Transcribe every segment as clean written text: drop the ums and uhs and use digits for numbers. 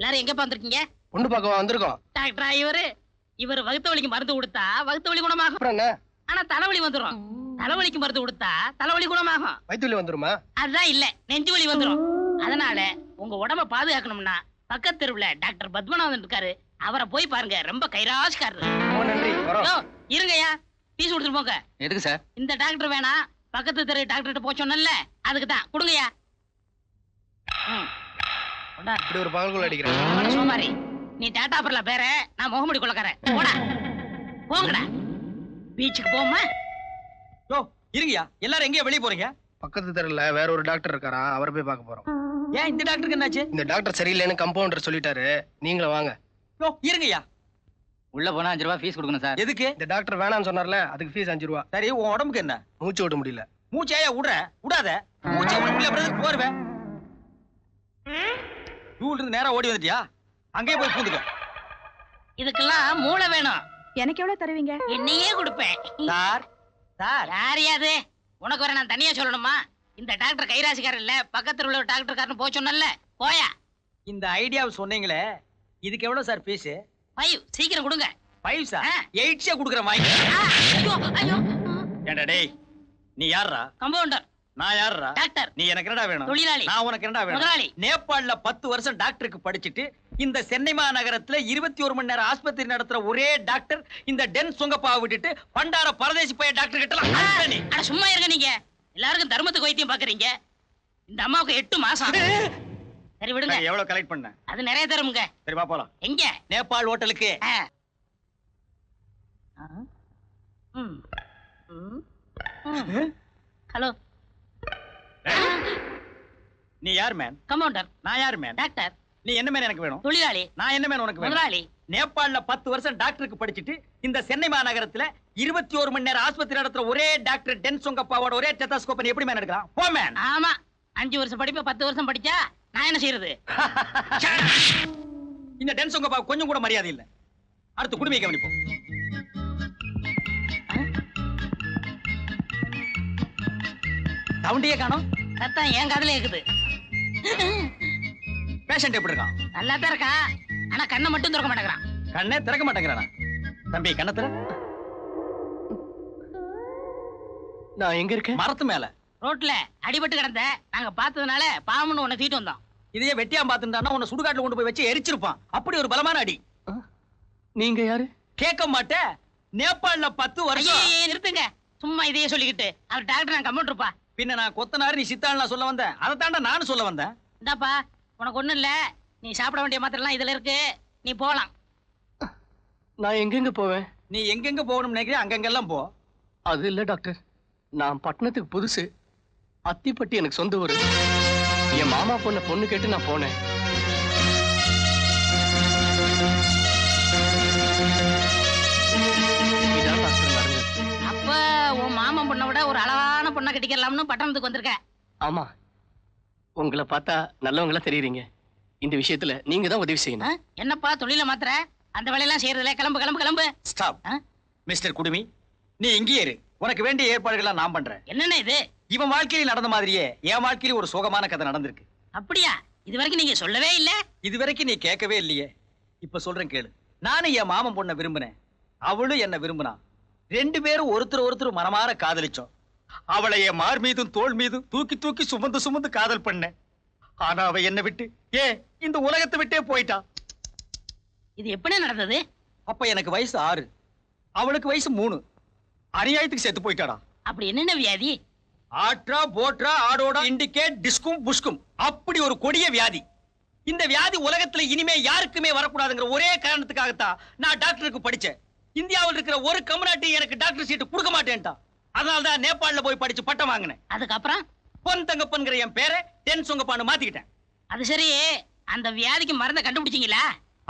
எல்லாரும் எங்கப்பா வந்திருக்கீங்க? பொண்ணு பார்க்க வந்திருக்கோம். டாக்டரா இவர் வகுத்த வலிக்கு மருந்து கொடுத்தா வகுத்த வலி குணமாகும். அப்புறம் என்ன? ஆனா தலைவலி வந்துரும். தலைவலிக்கு மருந்து கொடுத்தா தலைவலி குணமாகும். வயித்து வலி வந்துருமா? அதுதான் இல்ல, நெஞ்சு வலி வந்துரும். அதனால உங்க உடம்ப பாதுகாக்கணும்னா பக்கத்து தெருவுல டாக்டர் பத்மநாதன் இருக்காரு, அவரை போய் பாருங்க. ரொம்ப கைராசிக்காரரு. நன்றி. இருங்கய்யா, பீஸ் கொடுத்துட்டு போங்க. எதுக்கு சார்? இந்த டாக்டர் வேணா, பக்கத்து தெரு டாக்டர்கிட்ட போய் சொன்னல, அதுக்கு தான். கொடுங்கய்யா. இப்படி ஒரு பகல்குள்ள அடிக்கிறேன். சோமாரி, நீ டாடா பர்ல பேர, நான் முகமுடி கொள்ளக்காரன். போடா, போங்கடா. பீச்சுக்கு போமா? யோ இருங்கயா, எல்லாரும் எங்கேயா வெளிய போறீங்க? பக்கத்து தெருல வேற ஒரு டாக்டர் இருக்காரா, அவரை போய் பார்க்க போறோம். ஏன் இந்த டாக்டருக்கு என்னாச்சு? இந்த டாக்டர் சரியில்லைன்னு கம்பவுண்டர் சொல்லிட்டாரு, நீங்களும் வாங்க. யோ இருங்கயா. உள்ள போனா 5 ரூபாய் ஃபீஸ் கொடுக்கணும் சார். எதுக்கு? இந்த டாக்டர் வேணாம்னு சொன்னார்ல, அதுக்கு ஃபீஸ் 5 ரூபா. சரி, உன் உடம்புக்கு என்ன? மூச்சு விட முடியல. மூச்சையா விடுற? விடாத. மூச்சை விட முடியல பிரதர், போறவே. ரூல் இருந்து நேரா ஓடி வந்துட்டியா? அங்கேயே போய் பூந்துக்க. இதுக்கெல்லாம் மூளை வேணும். எனக்கு எவ்வளவு தருவீங்க? என்னையே கொடுப்பேன். சார் சார் யாரையாது உனக்கு வர நான் தனியா சொல்லணுமா? இந்த டாக்டர் கைராசிக்காரர் இல்ல, பக்கத்துல உள்ள டாக்டர் காரன் போய் சொன்னல, போயா. இந்த ஐடியாவை சொன்னீங்களே, இதுக்கு எவ்வளவு சார் ஃபீஸ்? 5 சீக்கிரம் கொடுங்க. 5 சார்? 8 கொடுக்குற வாங்கி. ஐயோ ஐயோ. ஏண்டா டேய், நீ யாரா? கம்பவுண்டர். நான் யாரா? டாக்டர். நீ எனக்கு என்னடா வேணும்? தொழிலாளி. நான் உனக்கு என்னடா வேணும்? முதலாளி. நேபாள்ல 10 வருஷம் டாக்டருக்கு படிச்சிட்டு இந்த சென்னை மாநகரத்துல 21 மணி நேரம் ஆஸ்பத்திரி நடத்துற ஒரே டாக்டர் இந்த டென் சுங்கப்பாவை விட்டுட்டு பண்டார பரதேசி போய் டாக்டர் கிட்டலாம். அட சும்மா இருங்க நீங்க. எல்லாருக்கும் தர்மத்துக்கு வைத்தியம் பாக்குறீங்க. இந்த அம்மாவுக்கு 8 மாசம். சரி விடுங்க. எவ்வளவு கலெக்ட் பண்ண? அது நிறைய தருமுங்க. சரி வா போலாம். எங்க? நேபாள் ஹோட்டலுக்கு. ஹலோ. நீ யார் மேன்? கம்பவுண்டர். நான் யார் மேன்? டாக்டர். நீ என்ன மேன் எனக்கு வேணும்? தொழிலாளி. நான் என்ன மேன் உனக்கு வேணும்? முதலாளி. நேபாள்ல 10 வருஷம் டாக்டருக்கு படிச்சிட்டு இந்த சென்னை மாநகரத்துல 21 மணி நேரம் ஆஸ்பத்திரி நடத்துற ஒரே டாக்டர் டென் சுங்கப்பாவோட ஒரே டெத்தாஸ்கோப் எப்படி மேன் எடுக்கலாம்? போ மேன். ஆமா, 5 வருஷம் படிப்பு 10 வருஷம் படிச்சா நான் என்ன செய்யறது? இந்த டென் சுங்கப்பா கொஞ்சம் கூட மரியாதை இல்ல. அடுத்து குடுமையை கவனிப்போம். சவுண்டியே காணோம். சத்தம் என் காதுல இருக்குது. பேஷண்ட் எப்படி இருக்கான்? நல்லா தான் இருக்கான், ஆனா கண்ணை மட்டும் திறக்க மாட்டேங்கிறான். கண்ணே திறக்க மாட்டேங்கிறானா? தம்பி கண்ணை திற. நான் எங்க இருக்கேன்? மரத்து மேல. ரோட்ல அடிபட்டு கிடந்த நாங்க பார்த்ததுனால பாவம்னு உன்னை தூக்கிட்டு வந்தோம். இதையே வெட்டியா பாத்துட்டானா உன்னை சுடுகாட்டுல கொண்டு போய் வச்சு எரிச்சிருப்பான். அப்படி ஒரு பலமான அடி. நீங்க யாரு? கேட்க மாட்டே. நேபாள்ல 10 வருஷம். ஐயே நிறுத்துங்க, சும்மா இதையே சொல்லிக்கிட்டு. அவர் டாக்டர், நான் கம்பவுண்டர்ப்பா. பின்ன நான் கொத்தனாரு, நீ சித்தாள் சொல்ல வந்தேன். அதை தாண்டா நானும் சொல்ல வந்தேன். இந்தாப்பா, உனக்கு ஒண்ணும் இல்ல, நீ சாப்பிட வேண்டிய மாத்திரலாம் இதுல இருக்கு, நீ போலாம். நான் எங்கெங்க போவேன்? நீ எங்கெங்க போகணும்னு நினைக்கிறேன் அங்கெங்கெல்லாம் போ. அது இல்ல டாக்டர், நான் பட்டணத்துக்கு புதுசு. அத்திப்பட்டி எனக்கு சொந்த ஊரு. என் மாமா பொண்ணு கேட்டு நான் போனேன். இதான் டாக்டர் நடந்தது. அப்ப உன் மாமன் பொண்ணை விட ஒரு அழகான பொண்ணை கட்டிக்கலாம்னு பட்டணத்துக்கு வந்திருக்க. ஆமா, உங்களை பார்த்தா நல்லவங்களா தெரியுறீங்க. இந்த விஷயத்துல நீங்க தான் உதவி செய்யணும். என்னப்பா தொழில மாத்திர? அந்த வேலையெல்லாம் செய்யறதுல. கிளம்பு கிளம்பு கிளம்பு. ஸ்டாப். மிஸ்டர் குடுமி, நீ இங்கேயே இரு. உனக்கு வேண்டிய ஏற்பாடுகளை நான் பண்றேன். என்னென்ன இது? இவன் வாழ்க்கையில் நடந்த மாதிரியே என் வாழ்க்கையில ஒரு சோகமான கதை நடந்திருக்கு. அப்படியா? இது வரைக்கும் நீங்க சொல்லவே இல்ல. இது வரைக்கும் நீ கேட்கவே இல்லையே. இப்ப சொல்றேன் கேளு. நானும் என் மாமன் பொண்ணை விரும்பினேன், அவளும் என்ன விரும்பினா. 2 பேரும் ஒருத்தர் மனமாற காதலிச்சோம். அவளை என் மார் மீதும் தோள் மீதும் தூக்கி தூக்கி சுமந்து காதல் பண்ணேன். ஆனா அவ என்ன விட்டு இந்த உலகத்தை விட்டே போயிட்டா. இது எப்படி நடந்தது? அப்ப எனக்கு வயசு 6, அவளுக்கு வயசு 3. அநியாயத்துக்கு செத்து போயிட்டாடா. அப்படி என்னென்ன வியாதி? ஆட்ரா போட்ரா ஆடோடா இண்டிகேட் டிஸ்கும் புஷ்கும், அப்படி ஒரு கொடிய வியாதி. இந்த வியாதி உலகத்துல இனிமே யாருக்குமே வரக்கூடாதுங்கிற ஒரே காரணத்துக்காகத்தான் நான் டாக்டருக்கு படிச்சேன். இந்தியாவில் இருக்கிற ஒரு கம்யூனிட்டி எனக்கு டாக்டர் சீட்டு கொடுக்க மாட்டேன்ட்டா. அதனாலதான் நேபாள்ல போய் படிச்சு பட்டம் வாங்கினேன். அதுக்கப்புறம் பொன் தங்கப்பன்கிற என் பேரை டென் சுங்கப்பான்னு மாத்திக்கிட்டேன். அது சரி, அந்த வியாதிக்கு மருந்தை கண்டுபிடிச்சீங்களா?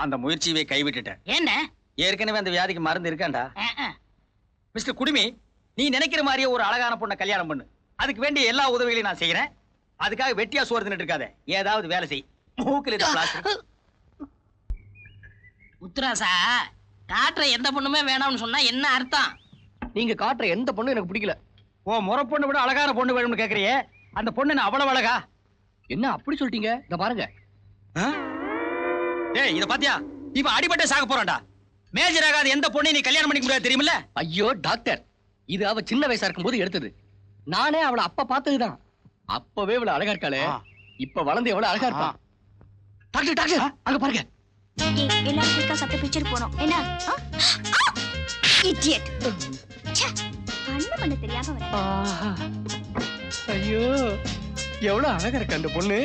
அந்த முயற்சியை கைவிட்டுட்டேன். என்ன? ஏற்கனவே அந்த வியாதிக்கு மருந்து இருக்காண்டா. மிஸ்டர் குடுமி, நீ நினைக்கிற மாதிரியே ஒரு அழகான பொண்ணை கல்யாணம் பண்ணு. அதுக்கு வேண்டிய எல்லா உதவிகளையும் நான் செய்யறேன். அதுக்காக வெட்டியா சோறு தின்னுட்டு இருக்காத, ஏதாவது வேலை செய். மூக்கில் உத்ராசா, காட்டுற எந்த பொண்ணுமே வேணாம்னு சொன்னா என்ன அர்த்தம்? நீங்க காட்டுற எந்த பொண்ணும் எனக்கு பிடிக்கல. ஓ, முறை பொண்ணு விட அழகான பொண்ணு வேணும்னு கேக்குறியே, அந்த பொண்ணு நான் அவ்வளவு அழகா? என்ன அப்படி சொல்லிட்டீங்க? இத பாருங்க. டேய் இத பாத்தியா இப்ப அடிபட்ட சாக போறான்டா. மேஜர் ஆகாத எந்த பொண்ணை நீ கல்யாணம் பண்ணிக்க முடியாது தெரியுமில்ல? ஐயோ டாக்டர், இது அவ சின்ன வயசா இருக்கும்போது எடுத்தது. நானே அவளை அப்ப பார்த்ததுதான். அப்பவே இவ்வளவு அழகா இருக்காளே, இப்ப வளர்ந்து எவ்வளவு அழகா இருப்பா. டாக்டர் டாக்டர் அங்க பாருங்க. எல்லாரும் குயிக்கா சாப்பிட்டு பிக்சர் போனோம். என்ன இடியட். கண்ணு பண்ண தெரியாம வர. ஐயோ எவ்வளவு அழகா இருக்கு அந்த பொண்ணு.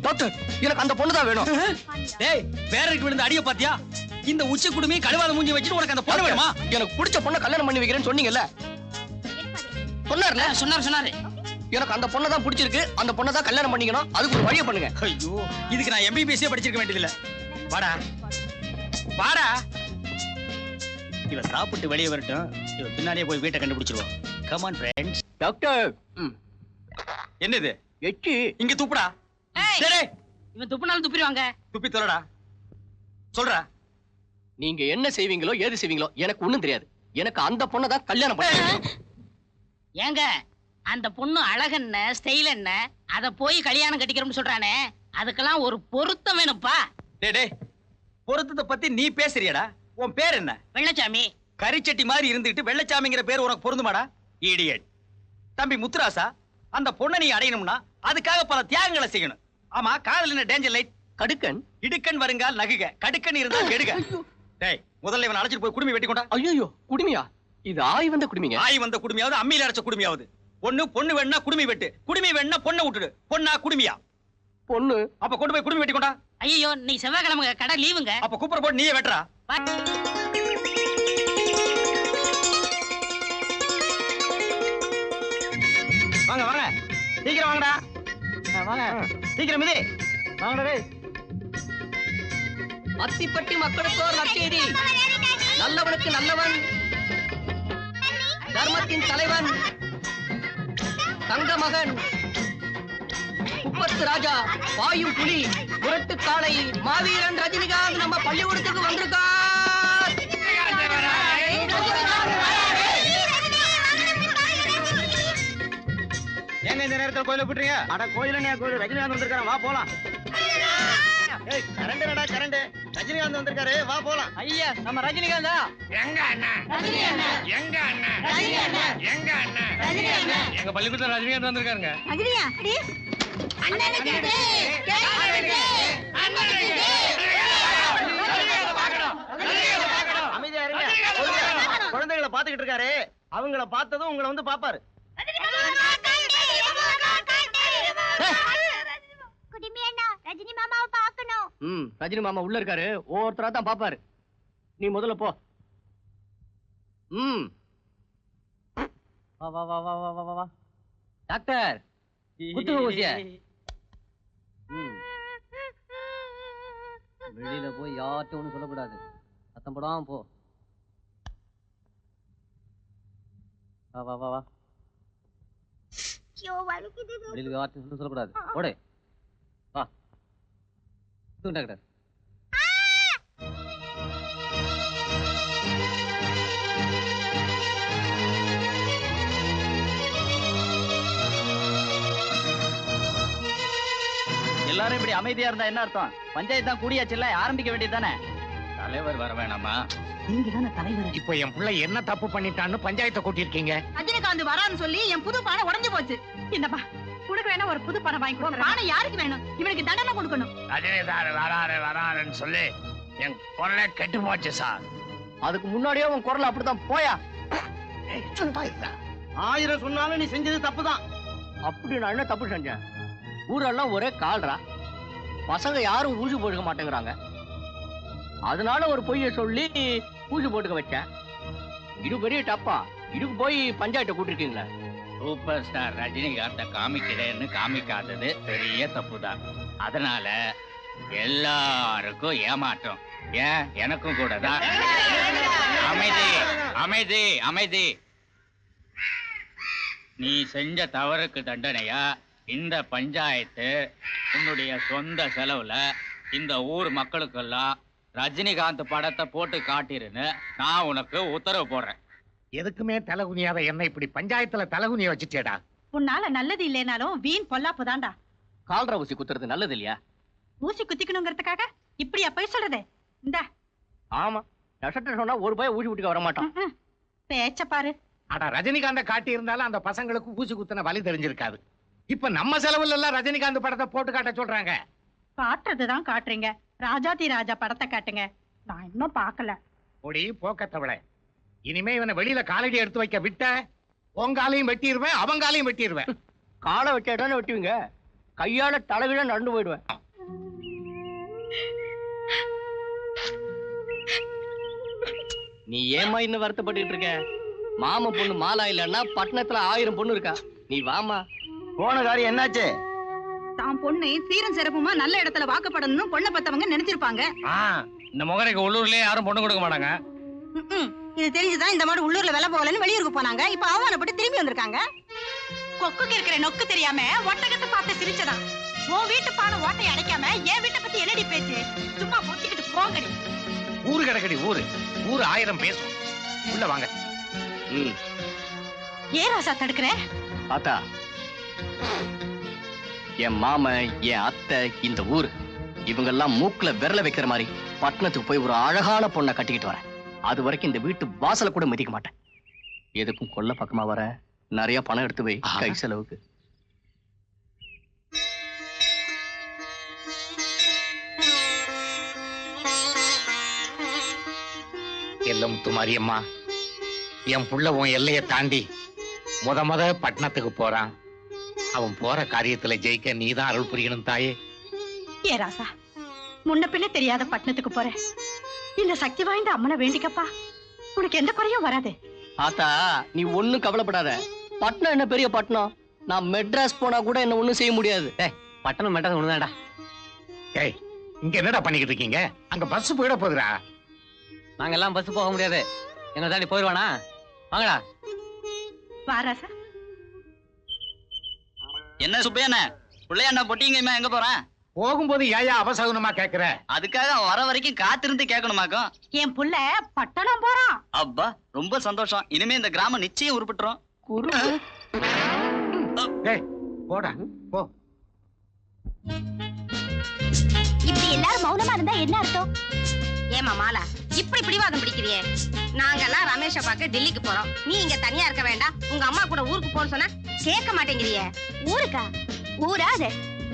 டாக்டர் எனக்கு அந்த பொண்ணு தான் வேணும். டேய் வேறக்கு விழுந்த அடிய பாத்தியா? இந்த உச்சி குடுமி கழுவாத மூஞ்சி வச்சிட்டு உனக்கு அந்த பொண்ணு வேணுமா? எனக்கு பிடிச்ச பொண்ணை கல்யாணம் பண்ணி வைக்கிறேன்னு சொன்னீங்கல்ல. சொன்னார்ல? சொன்னாரு. எனக்கு அந்த பொண்ணை தான் பிடிச்சிருக்கு, அந்த பொண்ணை தான் கல்யாணம் பண்ணிக்கணும். அதுக்கு ஒரு வழியை பண்ணுங்க. ஐயோ இதுக்கு நான் MBBS படிச்சிருக்க வேண்டியதில்ல. வாடா வாடா. இவ சாப்பிட்டு வெளியே வரட்டும். இவ பின்னாடியே போய் வீட்டை கண்டுபிடிச்சிருவோம். Come on friends. டாக்டர் என்னது? எச்சி இங்க துப்புடா. ஏய், டேய் இவன் துப்புனாலும் துப்பிடுவாங்க. துப்பி தொலைடா. சொல்றா. நீங்க என்ன செய்வீங்களோ ஏது செய்வீங்களோ எனக்கு ஒண்ணும் தெரியாது. எனக்கு அந்த பொண்ணை தான் கல்யாணம் பண்ண. ஏங்க அந்த பொண்ணு அழகென்ன ஸ்டைல் என்ன அத போய் கல்யாணம் கட்டிக்கிறோம்னு சொல்றானே, அதுக்கெல்லாம் ஒரு பொருத்தம் வேணும்ப்பா. டேய் டேய் பொருத்தத்தை பத்தி நீ பேசுறியடா. உன் பேர் என்ன? வெள்ளச்சாமி. கரிச்சட்டி மாதிரி இருந்துட்டு வெள்ளச்சாமிங்கிற பேர் உனக்கு பொருந்துமாடா? இடியட். தம்பி முத்துராசா, அந்த பொண்ணை நீ அடையணும்னா அதுக்காக பல தியாகங்களை செய்யணும். ஆமா, காதல் என்ன டேஞ்சர் லைட்? கடுக்கன் இடுக்கன் வருங்கால் நகுக, கடுக்கன் இருந்தால் கெடுக. டேய் முதல்ல இவன் அழைச்சிட்டு போய் குடுமி வெட்டி கொண்டா. ஐயோ குடுமியா? இது ஆய் வந்த குடுமிங்க. ஆய் வந்த குடுமியாவது அம்மியில அரைச்ச குடுமியாவது. பொண்ணு வேணா குடுமி வெட்டு, குடுமி வேணா பொண்ணை விட்டுடு. பொண்ணா குடுமியா? பொண்ணு. அப்ப கொண்டு போய் குடுமி வெட்டி கொண்டா. ஐயோ நீ செவ்வாய்க்கிழமை கடை லீவுங்க. அப்ப கூப்பர் போட்டு நீயே வெட்டுறா. வாங்க வாங்க சீக்கிரம் வாங்கடா. வாங்க சீக்கிரம் மிதி. வாங்கடா டேய். அத்திப்பட்டி மக்களுக்கு ஒரு நற்செய்தி. நல்லவனுக்கு நல்லவன், தர்மத்தின் தலைவன், தங்க மகன், குப்பத்து ராஜா, வாயும் புலி, புரட்டு காளை, மாவீரன் ரஜினிகாந்த் நம்ம பள்ளிக்கூடத்துக்கு வந்திருக்கார். ஏங்க இந்த நேரத்துல கோயில போட்டுறீங்க? அட கோயிலனே கோயில், ரஜினிகாந்த் வந்திருக்காரு, வா போலாம். ஏய் கரண்ட் என்னடா கரண்ட்? ரஜினிகாந்த் வந்திருக்காரு, வா போலாம். ஐயா நம்ம ரஜினிகாந்தா? எங்க அண்ணா? ரஜினி அண்ணா. எங்க அண்ணா? ரஜினி அண்ணா. எங்க அண்ணா? ரஜினி அண்ணா. எங்க பள்ளிக்கூடத்துல ரஜினிகாந்த் வந்திருக்காருங்க. ரஜினியா அடி அண்ணனுக்கு கேளுங்க. அண்ணனுக்கு அமைதியா இருங்க. குழந்தைகளை பாத்துக்கிட்டு இருக்காரு, அவங்கள பார்த்ததும் உங்களை வந்து பாப்பாரு. ரஜினி மாமாவை பார்க்கணும். ரஜினி மாமா உள்ள இருக்காரு, ஒவ்வொருத்தரா தான் பாப்பாரு. நீ முதல்ல போ. வா வா வா வா வா வா வா. டாக்டர் குத்துங்க ஊசிய. வெளியில போய் யார்கிட்ட ஒண்ணும் சொல்லக்கூடாது. சத்தம் போடாம போ. வா வா வா வா. ஐயோ வலிக்குது. வெளியில யார்கிட்ட ஒண்ணும் சொல்லக்கூடாது. ஓடு. வா. குத்துங்க டாக்டர். எல்லாரும் இப்படி அமைதியா இருந்தா என்ன அர்த்தம்? பஞ்சாயத்து தான் கூடியாச்சுல்ல, ஆரம்பிக்க வேண்டியதுதானே? தலைவர் வர வேணாமா? நீங்க தானே தலைவர். இப்போ என் பிள்ளை என்ன தப்பு பண்ணிட்டான்னு பஞ்சாயத்தை கூட்டியிருக்கீங்க. ரஜினிகாந்த் வரான்னு சொல்லி என் புது பானை உடைஞ்சு போச்சு. என்னப்பா உனக்கு வேணா ஒரு புது பானை வாங்கி கொடுக்குறேன். பானை யாருக்கு வேணும்? இவனுக்கு தண்டனை கொடுக்கணும். ரஜினிகாந்த் வராருன்னு சொல்லி என் குரலை கெட்டு போச்சு சார். அதுக்கு முன்னாடியே உன் குரல் அப்படித்தான். போயா. 1000 சொன்னாலும் நீ செஞ்சது தப்புதான். அப்படி நான் என்ன தப்பு செஞ்சேன்? ஊரெல்லாம் ஒரே கால்ரா, பசங்க யாரும் ஊசி போட்டுக்க மாட்டேங்கிறாங்க. அதனால ஒரு பொய்ய சொல்லி ஊசி போட்டுக்க வச்சேன். இது பெரிய டப்பா. இதுக்கு போய் பஞ்சாயத்தை கூட்டிருக்கீங்களா? சூப்பர் ஸ்டார் ரஜினிகாந்த காமிக்கிறேன்னு காமிக்காதது பெரிய தப்புதான். அதனால எல்லாருக்கும் ஏமாற்றம். ஏன் எனக்கும் கூட தான். அமைதி அமைதி அமைதி. நீ செஞ்ச தவறுக்கு தண்டனையா இந்த பஞ்சாயத்து உன்னுடைய சொந்த செலவுல இந்த ஊர் மக்களுக்கெல்லாம் ரஜினிகாந்த் படத்தை போட்டு காட்டிருன்னு நான் உனக்கு உத்தரவு போடுறேன். எதுக்குமே தலகுனியாத என்ன இப்படி பஞ்சாயத்துல தலகுனிய வச்சுட்டேடா. உன்னால நல்லது இல்லைனாலும் வீண் பொல்லாப்பு தான்டா. கால்ரா ஊசி குத்துறது நல்லது இல்லையா? ஊசி குத்திக்கணுங்கிறதுக்காக இப்படியா போய் சொல்றது? இந்த ஆமா, நட்சத்திரம் சொன்னா ஒரு பய ஊசி விட்டுக்க வர மாட்டான். பேச்ச பாரு. அட ரஜினிகாந்த காட்டி இருந்தாலும் அந்த பசங்களுக்கு ஊசி குத்துன வலி தெரிஞ்சிருக்காது. இப்ப நம்ம செலவுல எல்லாம் ரஜினிகாந்த் படத்தை போட்டு காட்ட சொல்றாங்க. காட்டுறதுதான் காட்டுறீங்க. ராஜாதி ராஜா படத்தை காட்டுங்க. நான் இன்னும் பாக்கல. ஒடி போக்கத்தவள, இனிமே இவனை வெளியில காலடி எடுத்து வைக்க விட்ட உங்காலையும் வெட்டிடுவேன், அவங்காலையும் வெட்டிடுவேன். காலை வச்சாதானே வெட்டுவீங்க, கையால தலைவிட நடந்து போயிடுவேன். நீ ஏமா இன்னும் வருத்தப்பட்டு இருக்க? மாம பொண்ணு மாலா இல்லன்னா பட்டணத்துல 1000 பொண்ணு இருக்கா. நீ வாமா. போன காரியம் என்னாச்சு? தான் பொண்ணு சீரம் சிறப்புமா நல்ல இடத்துல வாக்கப்படணும்னு பொண்ணை பத்தவங்க நினைச்சிருப்பாங்க. இந்த முகரைக்கு உள்ளூர்லயே யாரும் பொண்ணு கொடுக்க மாட்டாங்க. இது தெரிஞ்சுதான் இந்த மாதிரி உள்ளூர்ல வேலை போகலன்னு வெளியூருக்கு போனாங்க. இப்ப அவமானப்பட்டு திரும்பி வந்திருக்காங்க. கொக்குக்கு இருக்கிற நொக்கு தெரியாம ஒட்டகத்தை பார்த்து சிரிச்சதான். உன் வீட்டு பானை ஓட்டையை அடைக்காம என் வீட்டை பத்தி என்னடி பேச்சு? சும்மா பொத்திக்கிட்டு போங்கடி. ஊரு கிடக்கடி ஊரு. ஊரு 1000 பேசும். உள்ள வாங்க. ஏன் ராசா தடுக்கிற? ஆத்தா, என் மாமன், என் அத்தை, இந்த ஊரு இவங்கெல்லாம் மூக்குல விரல வைக்கிற மாதிரி பட்டணத்துக்கு போய் ஒரு அழகான பொண்ணை கட்டிக்கிட்டு வரேன். அது வரைக்கும் இந்த வீட்டு வாசல கூட மிதிக்க மாட்டேன். எதுக்கும் கொல்ல பக்கமா வர நிறைய பணம் எடுத்து வை, கை செலவுக்கு. எல்லம் துமாரியம்மா, என் புள்ள உன் எல்லையை தாண்டி முத பட்டணத்துக்கு போறான். அவன் போற காரியத்துல ஜெயிக்க நீதான் அருள் புரியணும் தாயே. ஏ ராசா, முன்ன பின்ன தெரியாத பட்டணத்துக்கு போற. இந்த சக்தி வாய்ந்த அம்மனை வேண்டிக்கப்பா, உனக்கு எந்த குறையும் வராது. ஆத்தா, நீ ஒண்ணும் கவலைப்படாத. பட்டணம் என்ன பெரிய பட்டணம்? நான் மெட்ராஸ் போனா கூட என்ன ஒண்ணும் செய்ய முடியாது. பட்டணம் மெட்ராஸ் ஒண்ணுதான்டா. ஏய், இங்க என்னடா பண்ணிக்கிட்டு இருக்கீங்க? அங்க பஸ் போயிட போகுதுடா. நாங்க எல்லாம் பஸ் போக முடியாது. எங்க தாண்டி போயிடுவானா? வாங்கடா. வா ராசா. என்ன சுப்பையண்ணே, பிள்ளையாண்ணா பொட்டிங்க எங்க போறான்? போகும்போது ஏயா அவசகுனமா கேக்குற? அதுக்காக வர வரைக்கும் காத்திருந்து கேட்கணுமாக்கும். என் புள்ள பட்டணம் போறான். அப்பா, ரொம்ப சந்தோஷம். இனிமே இந்த கிராமம் நிச்சயம் உருப்பிட்டுரும். ஏய், போடா போ. இப்படி எல்லாரும் மௌனமா இருந்தா என்ன அர்த்தம்? ஏமா மாலா, இப்படி பிடிவாதம் பிடிக்கிறியே? நாங்கெல்லாம் ரமேஷ பார்க்க டெல்லிக்கு போறோம். நீ இங்க தனியா இருக்க வேண்டாம், உங்க அம்மா கூட ஊருக்கு போன்னு சொன்னா கேட்க மாட்டேங்கிறியே. ஊருக்கா? ஊரா அது?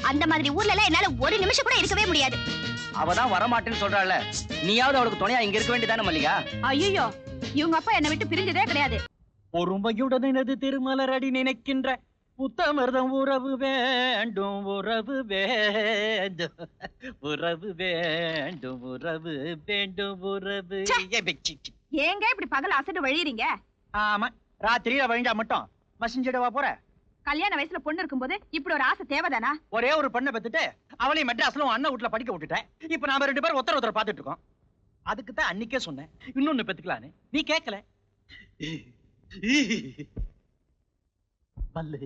அந்த மாதிரி ஊர்ல எல்லாம் என்னால ஒரு நிமிஷம் கூட இருக்கவே முடியாது. அவதான் வரமாட்டேன்னு சொல்றாள். நீயாவது அவளுக்கு துணையா இங்க இருக்க வேண்டியதானே மல்லிகா? ஐயோ, இவங்க அப்பா என்னை விட்டு பிரிஞ்சதே கிடையாது. பொறுமையுடனது திருமலரடி நினைக்கின்ற புத்தமிர்தம் உறவு வேண்டும், உறவு வேண்டும், உறவு வேண்டும், உறவு வேண்டும், உறவு. ஏங்க இப்படி பகல் அசடு வழியறீங்க? ஆமா, ராத்திரியில வழிஞ்சா மட்டும் மசிஞ்சிடவா போற? கல்யாண வயசுல பொண்ணு இருக்கும்போது இப்படி ஒரு ஆசை தேவைதானா? ஒரே ஒரு பெண்ணை பெத்துட்டு அவளையும் மெட்ராஸ்ல அண்ணன் வீட்டுல படிக்க விட்டுட்டேன். இப்ப நாம 2 பேரும் ஒருத்தர் பாத்துட்டு இருக்கோம். அதுக்கு தான் அன்னைக்கே சொன்னேன் இன்னொன்னு பெத்துக்கலான்னு. நீ கேட்கல. மல்லு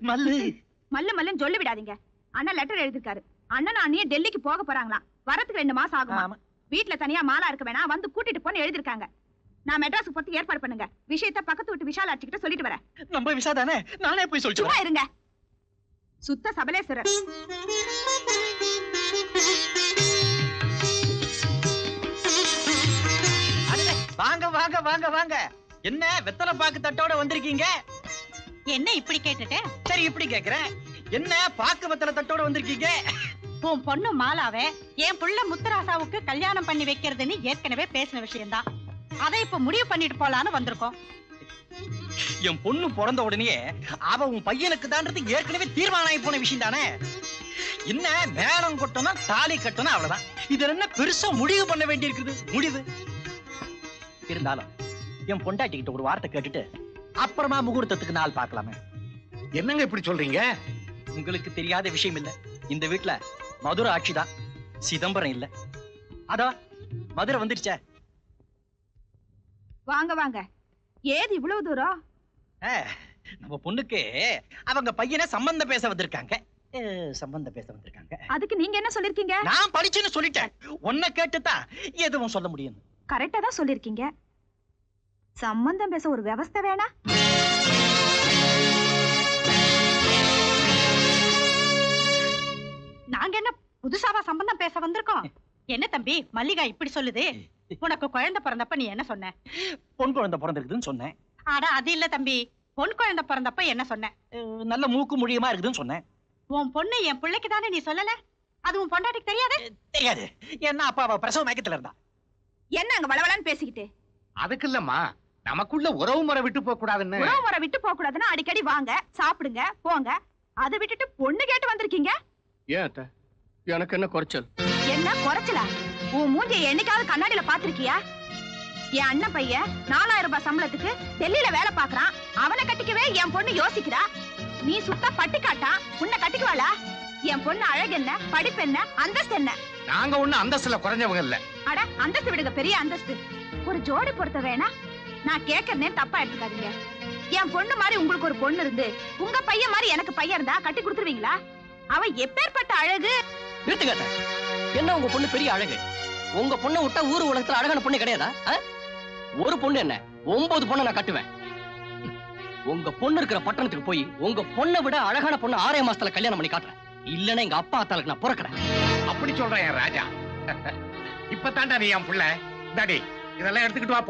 மல்லு மல்லு மல்லுன்னு சொல்லி விடாதீங்க. அண்ணன் லெட்டர் எழுதிருக்காரு. அண்ணன் அண்ணியும் டெல்லிக்கு போக போறாங்களாம். வரத்துக்கு 2 மாசம் ஆகும். வீட்டுல தனியா மாலா இருக்க வேணா, வந்து கூட்டிட்டு போன்னு எழுதிருக்காங்க. நான் மெட்ராஸுக்கு போறதுக்கு ஏற்பாடு பண்ணுங்க. விஷயத்தை பக்கத்து வீட்டு விஷாலாட்சி கிட்ட சொல்லிட்டு வரேன். நம்ம விஷா தானே, நானே போய் சும்மா சொல்லிட்டு இருங்க. சுத்த சபலேஸ்வரர். வாங்க வாங்க வாங்க வாங்க. என்ன வெத்தலை பாக்கு தட்டோட வந்திருக்கீங்க? என்ன இப்படி கேட்டுட்டு? சரி, இப்படி கேக்குறேன். என்ன பாக்கு வெத்தலை தட்டோட வந்திருக்கீங்க? உன் பொண்ணு மாலாவே என் புள்ள முத்தராசாவுக்கு கல்யாணம் பண்ணி வைக்கிறதுன்னு ஏற்கனவே பேசின விஷயம்தான். அதை இப்ப முடிவு பண்ணிட்டு போலான்னு வந்திருக்கோம். என் பொண்ணு பிறந்த உடனே அவ உன் பையனுக்கு தான்றது ஏற்கனவே தீர்மானம் ஆகி போன விஷயம் தானே. என்ன மேளம் கொட்டணும், தாலி கட்டணும், அவ்வளவுதான். இதுல என்ன பெருசா முடிவு பண்ண வேண்டி இருக்குது? முடிவு இருந்தாலும் என் பொண்டாட்டிக்கிட்ட ஒரு வார்த்தை கேட்டுட்டு அப்புறமா முகூர்த்தத்துக்கு நாள் பார்க்கலாமே. என்னங்க இப்படி சொல்றீங்க? உங்களுக்கு தெரியாத விஷயம் இல்ல. இந்த வீட்டுல மதுரை ஆட்சிதான், சிதம்பரம் இல்ல. அதோ மதுரை வந்துருச்சே. வாங்க வாங்க. ஏது இவ்வளவு தூரம்? நம்ம பொண்ணுக்கு அவங்க பையனை சம்பந்தம் பேச வந்திருக்காங்க. சம்பந்தம் பேச வந்திருக்காங்க. அதுக்கு நீங்க என்ன சொல்லிருக்கீங்க? நான் படிச்சுன்னு சொல்லிட்டேன். உன்னை கேட்டுதான் எதுவும் சொல்ல முடியும். கரெக்டா தான் சொல்லிருக்கீங்க. சம்பந்தம் பேச ஒரு விவஸ்தை வேணா? நாங்க என்ன புதுசாவா சம்பந்தம் பேச வந்திருக்கோம். என்ன தம்பி மல்லிகா இப்படி சொல்லுது? உனக்கு குழந்தை பிறந்தப்ப நீ என்ன சொன்ன? பொன் குழந்தை பிறந்திருக்குதுன்னு சொன்னேன். ஆட அது இல்ல தம்பி, பொன் குழந்தை பிறந்தப்ப என்ன சொன்ன? நல்ல மூக்கு முடியுமா இருக்குதுன்னு சொன்னேன். உன் பொண்ணு என் பிள்ளைக்கு தானே நீ சொல்லல? அது உன் பொண்டாட்டிக்கு தெரியாது? தெரியாது. என்ன அப்பா அவ பிரசவ மயக்கத்துல இருந்தா. என்ன அங்க வளவலன்னு பேசிக்கிட்டு? அதுக்கு இல்லம்மா, நமக்குள்ள உறவு முறை விட்டு போக கூடாதுன்னு. உறவு முறை விட்டு போக கூடாதுன்னா அடிக்கடி வாங்க சாப்பிடுங்க போங்க. அதை விட்டுட்டு பொண்ணு கேட்டு வந்திருக்கீங்க. ஏன் அத்தை, எனக்கு என்ன குறைச்சல்? என்ன குறைச்சலா? உன் மூஞ்சியை என்னைக்காவது கண்ணாடியில பாத்திருக்கியா? என் அண்ணன் பையன் 4000 ரூபாய் சம்பளத்துக்கு டெல்லியில வேலை பாக்குறான். அவனை கட்டிக்கவே என் பொண்ணு யோசிக்கிறா. நீ சுத்த பட்டிக்காட்டா, உன்னை கட்டிக்குவாளா? என் பொண்ணு அழகு என்ன, படிப்பு என்ன, அந்தஸ்து என்ன? நாங்க ஒண்ணு அந்தஸ்துல குறைஞ்சவங்க இல்ல. அட அந்தஸ்து விடுங்க, பெரிய அந்தஸ்து. ஒரு ஜோடி பொறுத்த வேணா நான் கேட்கறதே தப்பா எடுத்துக்காதீங்க. என் பொண்ணு மாதிரி உங்களுக்கு ஒரு பொண்ணு இருந்து உங்க பையன் மாதிரி எனக்கு பையன் இருந்தா கட்டி கொடுத்துருவீங்களா? அவ எப்பேற்பட்ட அழகு! நிறுத்துங்க. என்ன உங்க பொண்ணு பெரிய அழகு? உங்க பொண்ணை விட்டா ஊரு உலகத்துல அழகான பொண்ணு கிடையாதா? ஒரு பொண்ணு என்ன 9 பொண்ணை நான் கட்டுவேன். உங்க பொண்ணு இருக்கிற பட்டணத்துக்கு போய் உங்க பொண்ணை விட அழகான பொண்ணு 6 மாசத்துல கல்யாணம் பண்ணி காட்டுறேன். இல்லன்னா எங்க அப்பா அத்தாளுக்கு நான் பிறக்கிறேன். அப்படி சொல்றேன் ராஜா. இப்ப தாண்டா நீ என் புள்ள. இந்தாடி இதெல்லாம் எடுத்துக்கிட்டு வா.